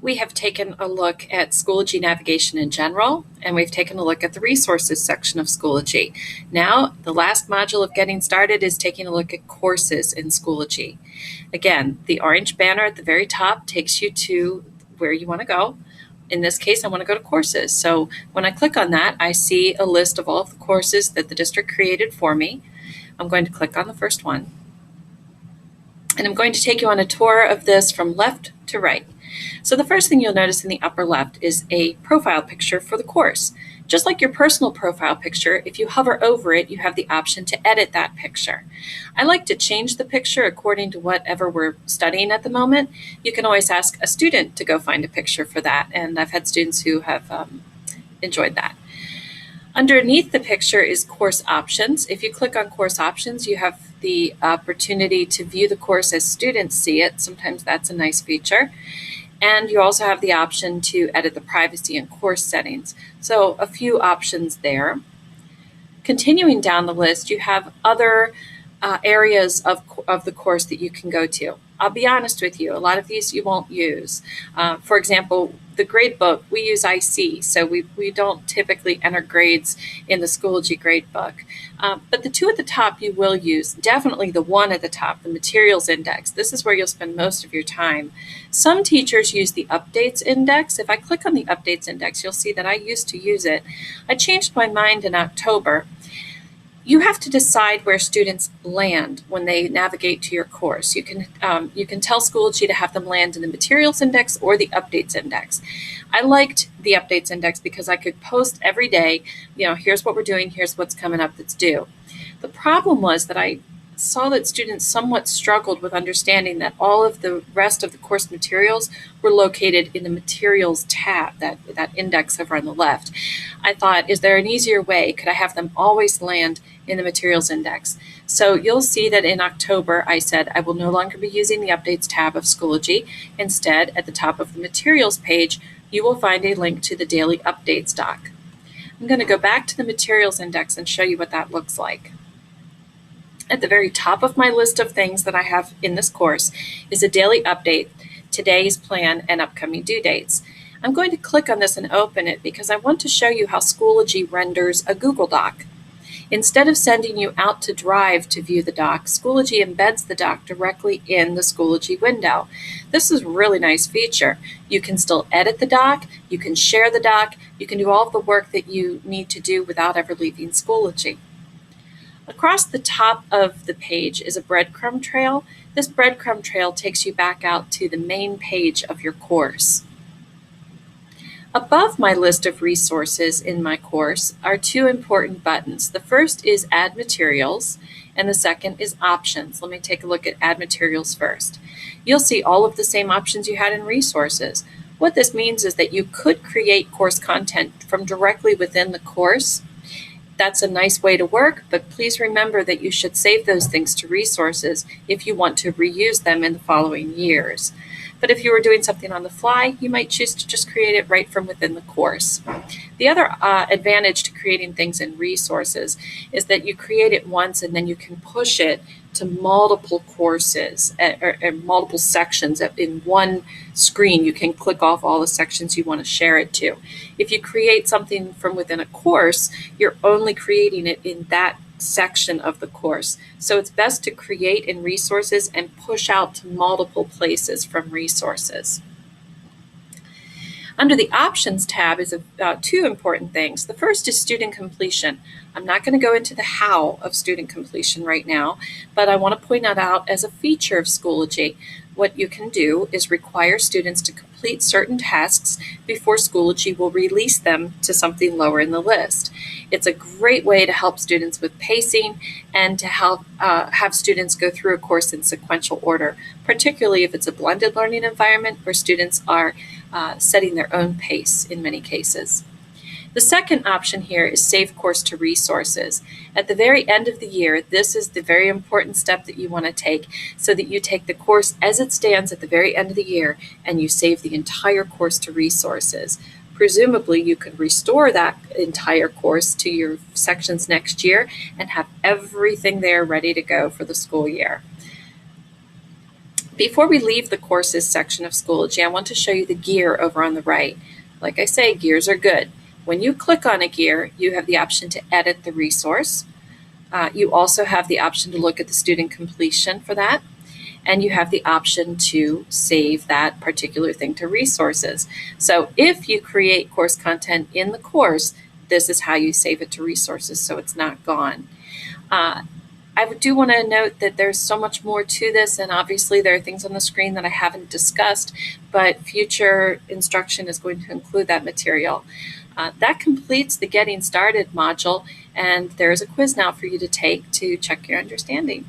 We have taken a look at Schoology navigation in general, and we've taken a look at the resources section of Schoology. Now, the last module of getting started is taking a look at courses in Schoology. Again, the orange banner at the very top takes you to where you want to go. In this case, I want to go to courses. So when I click on that, I see a list of all of the courses that the district created for me. I'm going to click on the first one. And I'm going to take you on a tour of this from left to right. So the first thing you'll notice in the upper left is a profile picture for the course. Just like your personal profile picture, if you hover over it, you have the option to edit that picture. I like to change the picture according to whatever we're studying at the moment. You can always ask a student to go find a picture for that, and I've had students who have enjoyed that. Underneath the picture is course options. If you click on course options, you have the opportunity to view the course as students see it. Sometimes that's a nice feature. And you also have the option to edit the privacy and course settings. So a few options there. Continuing down the list, you have other areas of the course that you can go to. I'll be honest with you, a lot of these you won't use. For example, the grade book, we use IC, so we don't typically enter grades in the Schoology grade book. But the two at the top you will use, definitely the one at the top, the materials index. This is where you'll spend most of your time. Some teachers use the updates index. If I click on the updates index, you'll see that I used to use it. I changed my mind in October. You have to decide where students land when they navigate to your course. You can tell Schoology to have them land in the materials index or the updates index. I liked the updates index because I could post every day, here's what we're doing, here's what's coming up that's due. The problem was that I saw that students somewhat struggled with understanding that all of the rest of the course materials were located in the materials tab, that index over on the left. I thought, is there an easier way? Could I have them always land in the materials index? So you'll see that in October, I said I will no longer be using the updates tab of Schoology. Instead, at the top of the materials page, you will find a link to the daily updates doc. I'm going to go back to the materials index and show you what that looks like. At the very top of my list of things that I have in this course is a daily update, today's plan, and upcoming due dates. I'm going to click on this and open it because I want to show you how Schoology renders a Google Doc. Instead of sending you out to Drive to view the doc, Schoology embeds the doc directly in the Schoology window. This is a really nice feature. You can still edit the doc, you can share the doc, you can do all of the work that you need to do without ever leaving Schoology. Across the top of the page is a breadcrumb trail. This breadcrumb trail takes you back out to the main page of your course. Above my list of resources in my course are two important buttons. The first is Add Materials, and the second is Options. Let me take a look at Add Materials first. You'll see all of the same options you had in Resources. What this means is that you could create course content from directly within the course. That's a nice way to work, but please remember that you should save those things to resources if you want to reuse them in the following years. But if you were doing something on the fly, you might choose to just create it right from within the course. The other advantage to creating things in resources is that you create it once and then you can push it to multiple courses or multiple sections in one screen. You can click off all the sections you want to share it to. If you create something from within a course, you're only creating it in that section of the course. So it's best to create in resources and push out to multiple places from resources. Under the Options tab is two important things. The first is student completion. I'm not going to go into the how of student completion right now, but I want to point that out as a feature of Schoology. What you can do is require students to complete certain tasks before Schoology will release them to something lower in the list. It's a great way to help students with pacing and to help have students go through a course in sequential order, particularly if it's a blended learning environment where students are setting their own pace in many cases. The second option here is Save Course to Resources. At the very end of the year, this is the very important step that you want to take so that you take the course as it stands at the very end of the year and you save the entire course to resources. Presumably, you could restore that entire course to your sections next year and have everything there ready to go for the school year. Before we leave the courses section of Schoology, I want to show you the gear over on the right. Like I say, gears are good. When you click on a gear, you have the option to edit the resource. You also have the option to look at the student completion for that, and you have the option to save that particular thing to resources. So if you create course content in the course, this is how you save it to resources so it's not gone. I do want to note that there's so much more to this, and obviously there are things on the screen that I haven't discussed, but future instruction is going to include that material. That completes the Getting Started module, and there is a quiz now for you to take to check your understanding.